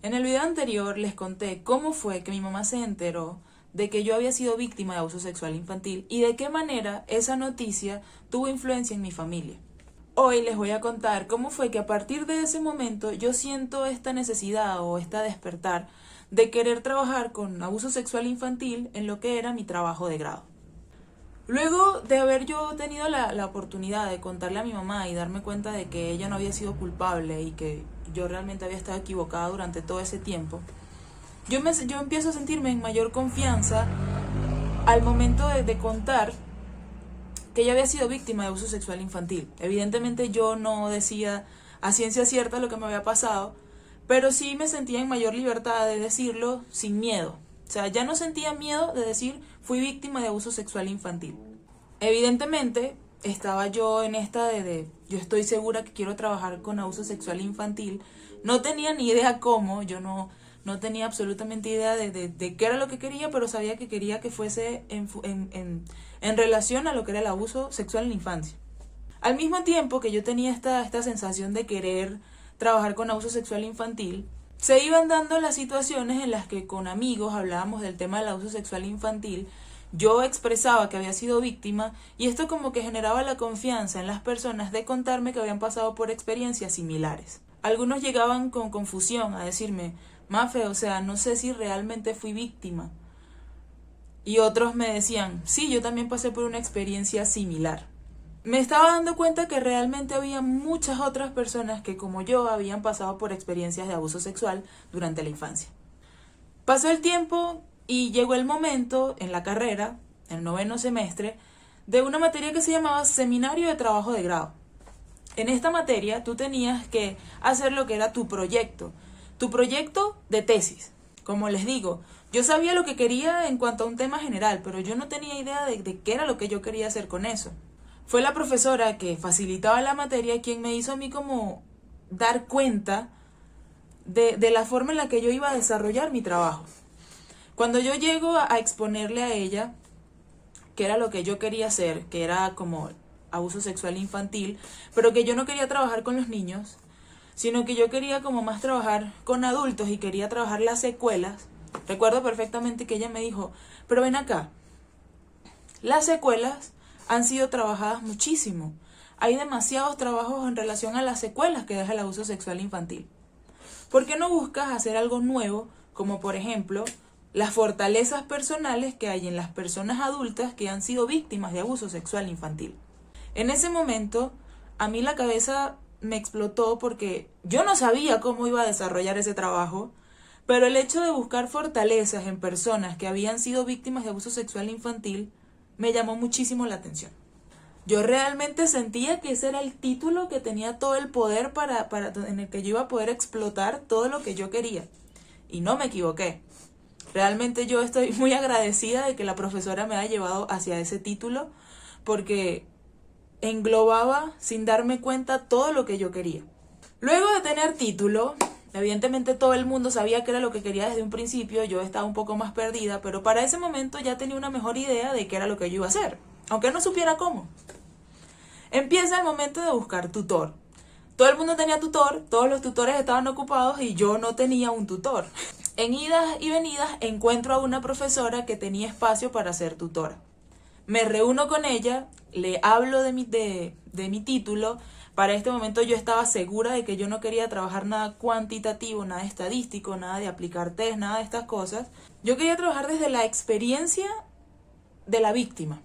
En el video anterior les conté cómo fue que mi mamá se enteró de que yo había sido víctima de abuso sexual infantil y de qué manera esa noticia tuvo influencia en mi familia. Hoy les voy a contar cómo fue que a partir de ese momento yo siento esta necesidad o esta despertar de querer trabajar con abuso sexual infantil en lo que era mi trabajo de grado. Luego de haber yo tenido la oportunidad de contarle a mi mamá y darme cuenta de que ella no había sido culpable y que yo realmente había estado equivocada durante todo ese tiempo, yo empiezo a sentirme en mayor confianza al momento de contar que yo había sido víctima de abuso sexual infantil. Evidentemente yo no decía a ciencia cierta lo que me había pasado, pero sí me sentía en mayor libertad de decirlo sin miedo. O sea, ya no sentía miedo de decir fui víctima de abuso sexual infantil. Evidentemente estaba yo en esta yo estoy segura que quiero trabajar con abuso sexual infantil. No tenía ni idea cómo, yo no tenía absolutamente idea de qué era lo que quería, pero sabía que quería que fuese en relación a lo que era el abuso sexual en la infancia. Al mismo tiempo que yo tenía esta sensación de querer trabajar con abuso sexual infantil, se iban dando las situaciones en las que con amigos hablábamos del tema del abuso sexual infantil. Yo expresaba que había sido víctima y esto como que generaba la confianza en las personas de contarme que habían pasado por experiencias similares. Algunos llegaban con confusión a decirme, Mafe, o sea, no sé si realmente fui víctima. Y otros me decían, sí, yo también pasé por una experiencia similar. Me estaba dando cuenta que realmente había muchas otras personas que como yo habían pasado por experiencias de abuso sexual durante la infancia. Pasó el tiempo y llegó el momento en la carrera, en el 9º semestre, de una materia que se llamaba Seminario de Trabajo de Grado. En esta materia tú tenías que hacer lo que era tu proyecto de tesis. Como les digo, yo sabía lo que quería en cuanto a un tema general, pero yo no tenía idea de qué era lo que yo quería hacer con eso. Fue la profesora que facilitaba la materia quien me hizo a mí como dar cuenta de la forma en la que yo iba a desarrollar mi trabajo. Cuando yo llego a exponerle a ella qué era lo que yo quería hacer, que era como abuso sexual infantil, pero que yo no quería trabajar con los niños, sino que yo quería como más trabajar con adultos y quería trabajar las secuelas. Recuerdo perfectamente que ella me dijo, pero ven acá, las secuelas han sido trabajadas muchísimo. Hay demasiados trabajos en relación a las secuelas que deja el abuso sexual infantil. ¿Por qué no buscas hacer algo nuevo, como por ejemplo las fortalezas personales que hay en las personas adultas que han sido víctimas de abuso sexual infantil? En ese momento, a mí la cabeza me explotó porque yo no sabía cómo iba a desarrollar ese trabajo, pero el hecho de buscar fortalezas en personas que habían sido víctimas de abuso sexual infantil me llamó muchísimo la atención. Yo realmente sentía que ese era el título que tenía todo el poder en el que yo iba a poder explotar todo lo que yo quería. Y no me equivoqué. Realmente yo estoy muy agradecida de que la profesora me haya llevado hacia ese título porque englobaba sin darme cuenta todo lo que yo quería. Luego de tener título, evidentemente todo el mundo sabía que era lo que quería desde un principio, yo estaba un poco más perdida, pero para ese momento ya tenía una mejor idea de qué era lo que yo iba a hacer, aunque no supiera cómo. Empieza el momento de buscar tutor. Todo el mundo tenía tutor, todos los tutores estaban ocupados y yo no tenía un tutor. En idas y venidas encuentro a una profesora que tenía espacio para ser tutora. Me reúno con ella, le hablo de mi título. Para este momento yo estaba segura de que yo no quería trabajar nada cuantitativo, nada estadístico, nada de aplicar test, nada de estas cosas. Yo quería trabajar desde la experiencia de la víctima.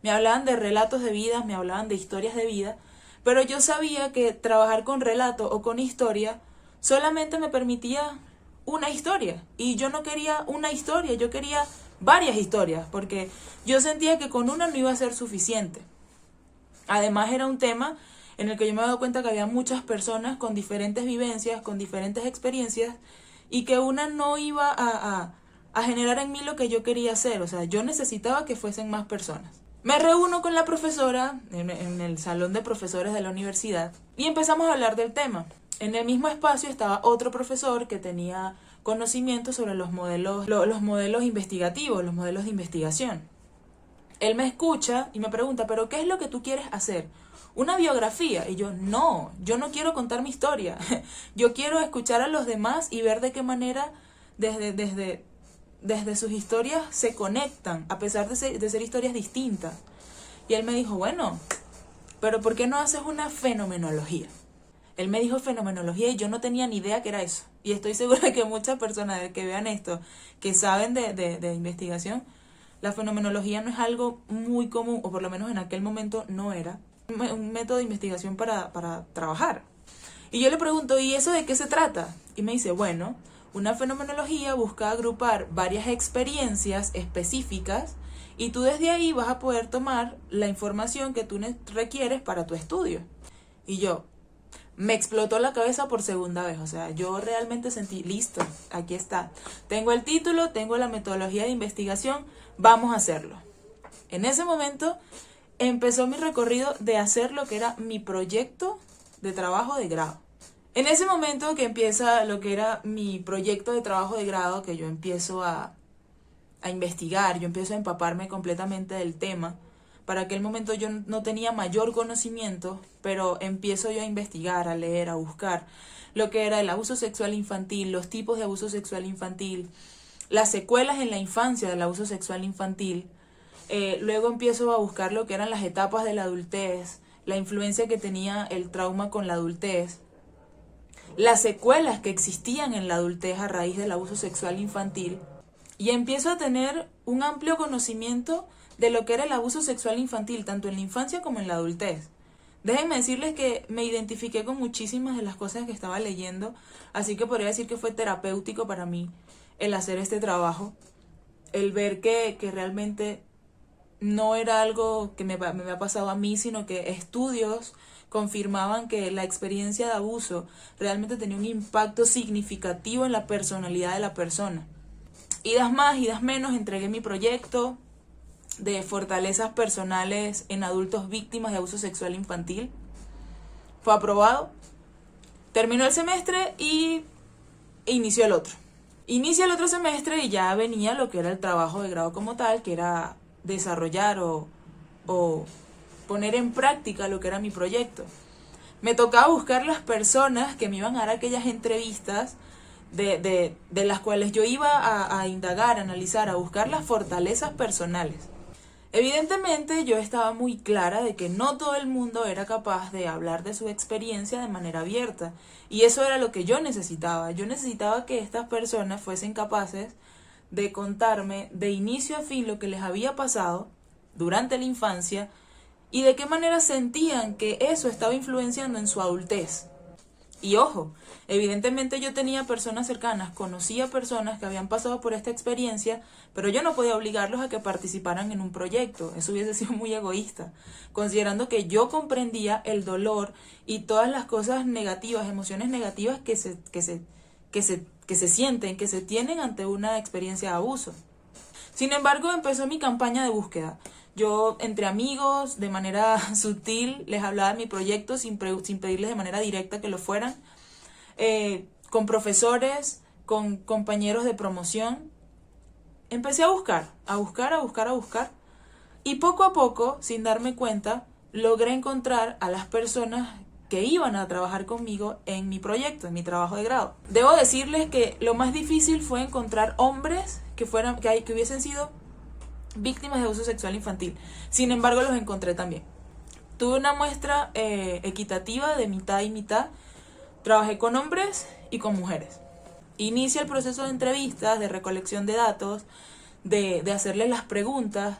Me hablaban de relatos de vida, me hablaban de historias de vida, pero yo sabía que trabajar con relato o con historia solamente me permitía una historia. Y yo no quería una historia, yo quería varias historias, porque yo sentía que con una no iba a ser suficiente. Además era un tema en el que yo me he dado cuenta que había muchas personas con diferentes vivencias, con diferentes experiencias, y que una no iba a generar en mí lo que yo quería hacer. O sea, yo necesitaba que fuesen más personas. Me reúno con la profesora en el salón de profesores de la universidad y empezamos a hablar del tema. En el mismo espacio estaba otro profesor que tenía conocimiento sobre los modelos investigativos, los modelos de investigación. Él me escucha y me pregunta, ¿pero qué es lo que tú quieres hacer? ¿Una biografía? Y yo no quiero contar mi historia. Yo quiero escuchar a los demás y ver de qué manera desde sus historias se conectan, a pesar de ser historias distintas. Y él me dijo, bueno, pero ¿por qué no haces una fenomenología? Él me dijo fenomenología y yo no tenía ni idea que era eso. Y estoy segura de que muchas personas que vean esto, que saben de investigación, la fenomenología no es algo muy común, o por lo menos en aquel momento no era, un método de investigación para trabajar. Y yo le pregunto, ¿y eso de qué se trata? Y me dice, bueno, una fenomenología busca agrupar varias experiencias específicas y tú desde ahí vas a poder tomar la información que tú requieres para tu estudio. Y yo, me explotó la cabeza por segunda vez, o sea, yo realmente sentí, listo, aquí está. Tengo el título, tengo la metodología de investigación, vamos a hacerlo. En ese momento empezó mi recorrido de hacer lo que era mi proyecto de trabajo de grado. En ese momento que empieza lo que era mi proyecto de trabajo de grado, que yo empiezo a investigar, yo empiezo a empaparme completamente del tema. Para aquel momento yo no tenía mayor conocimiento, pero empiezo yo a investigar, a leer, a buscar lo que era el abuso sexual infantil, los tipos de abuso sexual infantil, las secuelas en la infancia del abuso sexual infantil. Luego empiezo a buscar lo que eran las etapas de la adultez, la influencia que tenía el trauma con la adultez, las secuelas que existían en la adultez a raíz del abuso sexual infantil, y empiezo a tener un amplio conocimiento de lo que era el abuso sexual infantil, tanto en la infancia como en la adultez. Déjenme decirles que me identifiqué con muchísimas de las cosas que estaba leyendo, así que podría decir que fue terapéutico para mí el hacer este trabajo, el ver que realmente no era algo que me ha pasado a mí, sino que estudios confirmaban que la experiencia de abuso realmente tenía un impacto significativo en la personalidad de la persona. Idas más, idas menos, entregué mi proyecto de fortalezas personales en adultos víctimas de abuso sexual infantil. Fue aprobado. Terminó el semestre y inició el otro. Inicia el otro semestre y ya venía lo que era el trabajo de grado como tal, que era desarrollar o poner en práctica lo que era mi proyecto. Me tocaba buscar las personas que me iban a dar aquellas entrevistas de las cuales yo iba a indagar, a analizar, a buscar las fortalezas personales. Evidentemente yo estaba muy clara de que no todo el mundo era capaz de hablar de su experiencia de manera abierta, y eso era lo que yo necesitaba. Yo necesitaba que estas personas fuesen capaces de contarme de inicio a fin lo que les había pasado durante la infancia y de qué manera sentían que eso estaba influenciando en su adultez. Y ojo, evidentemente yo tenía personas cercanas, conocía personas que habían pasado por esta experiencia, pero yo no podía obligarlos a que participaran en un proyecto. Eso hubiese sido muy egoísta, considerando que yo comprendía el dolor y todas las cosas negativas, emociones negativas que se sienten, que se tienen ante una experiencia de abuso. Sin embargo, empezó mi campaña de búsqueda. Yo, entre amigos, de manera sutil, les hablaba de mi proyecto sin pedirles de manera directa que lo fueran. Con profesores, con compañeros de promoción. Empecé a buscar. Y poco a poco, sin darme cuenta, logré encontrar a las personas que iban a trabajar conmigo en mi proyecto, en mi trabajo de grado. Debo decirles que lo más difícil fue encontrar hombres que hubiesen sido víctimas de abuso sexual infantil. Sin embargo, los encontré también. Tuve una muestra equitativa de mitad y mitad. Trabajé con hombres y con mujeres. Inicia el proceso de entrevistas, de recolección de datos, de hacerles las preguntas,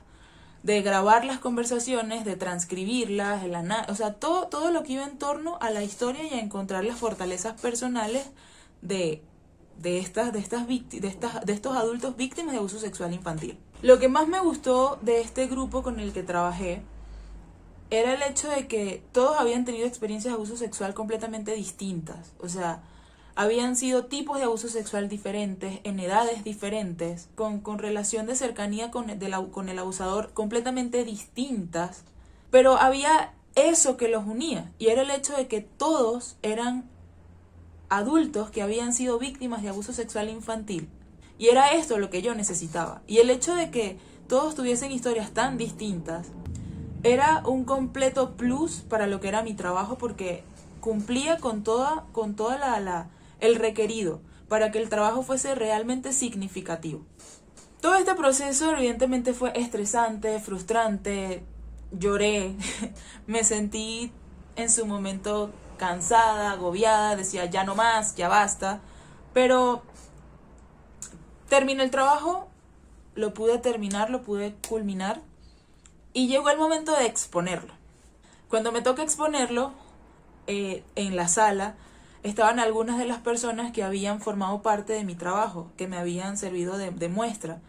de grabar las conversaciones, de transcribirlas, o sea, todo lo que iba en torno a la historia y a encontrar las fortalezas personales de estos adultos víctimas de abuso sexual infantil. Lo que más me gustó de este grupo con el que trabajé era el hecho de que todos habían tenido experiencias de abuso sexual completamente distintas. O sea, habían sido tipos de abuso sexual diferentes, en edades diferentes, con relación de cercanía con el abusador completamente distintas. Pero había eso que los unía, y era el hecho de que todos eran adultos que habían sido víctimas de abuso sexual infantil. Y era esto lo que yo necesitaba. Y el hecho de que todos tuviesen historias tan distintas, era un completo plus para lo que era mi trabajo porque cumplía con toda el requerido para que el trabajo fuese realmente significativo. Todo este proceso evidentemente fue estresante, frustrante, lloré, me sentí en su momento cansada, agobiada, decía ya no más, ya basta, pero terminé el trabajo, lo pude terminar, lo pude culminar y llegó el momento de exponerlo. Cuando me toca exponerlo, en la sala estaban algunas de las personas que habían formado parte de mi trabajo, que me habían servido de muestra,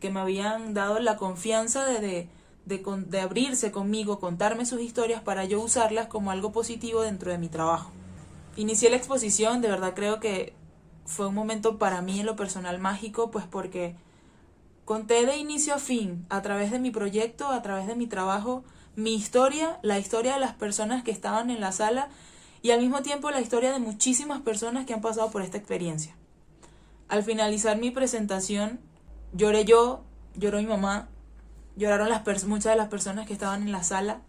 que me habían dado la confianza de abrirse conmigo, contarme sus historias para yo usarlas como algo positivo dentro de mi trabajo. Inicié la exposición, de verdad creo que fue un momento para mí en lo personal mágico, pues porque conté de inicio a fin, a través de mi proyecto, a través de mi trabajo, mi historia, la historia de las personas que estaban en la sala y al mismo tiempo la historia de muchísimas personas que han pasado por esta experiencia. Al finalizar mi presentación, lloré yo, lloró mi mamá, lloraron muchas de las personas que estaban en la sala.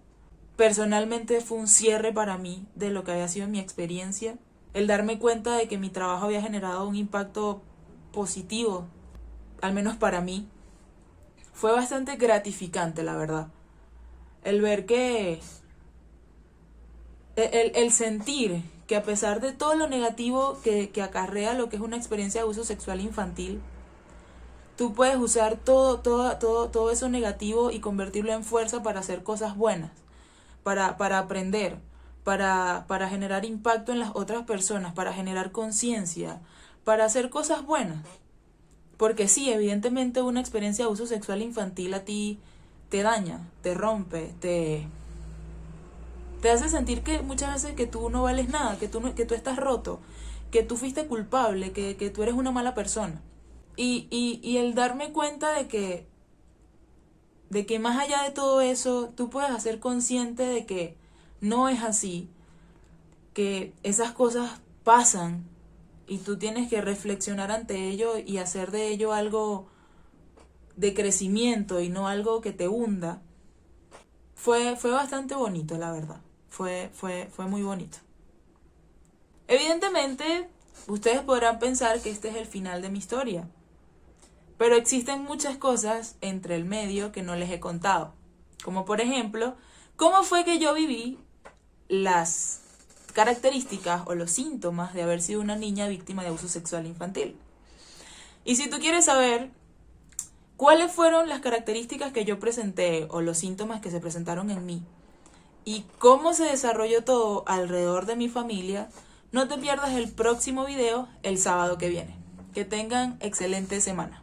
Personalmente fue un cierre para mí de lo que había sido mi experiencia. El darme cuenta de que mi trabajo había generado un impacto positivo, al menos para mí, fue bastante gratificante, la verdad. El ver que... El sentir que a pesar de todo lo negativo que acarrea lo que es una experiencia de abuso sexual infantil, tú puedes usar todo eso negativo y convertirlo en fuerza para hacer cosas buenas, para aprender, para generar impacto en las otras personas, para generar conciencia, para hacer cosas buenas. Porque sí, evidentemente una experiencia de abuso sexual infantil a ti te daña, te rompe, te hace sentir que muchas veces que tú no vales nada, que tú estás roto, que tú fuiste culpable, que tú eres una mala persona. Y el darme cuenta de que más allá de todo eso, tú puedes hacer consciente de que no es así, que esas cosas pasan y tú tienes que reflexionar ante ello y hacer de ello algo de crecimiento y no algo que te hunda. Fue bastante bonito, la verdad. Fue muy bonito. Evidentemente, ustedes podrán pensar que este es el final de mi historia. Pero existen muchas cosas entre el medio que no les he contado. Como por ejemplo, cómo fue que yo viví las características o los síntomas de haber sido una niña víctima de abuso sexual infantil. Y si tú quieres saber cuáles fueron las características que yo presenté o los síntomas que se presentaron en mí y cómo se desarrolló todo alrededor de mi familia, no te pierdas el próximo video el sábado que viene. Que tengan excelente semana.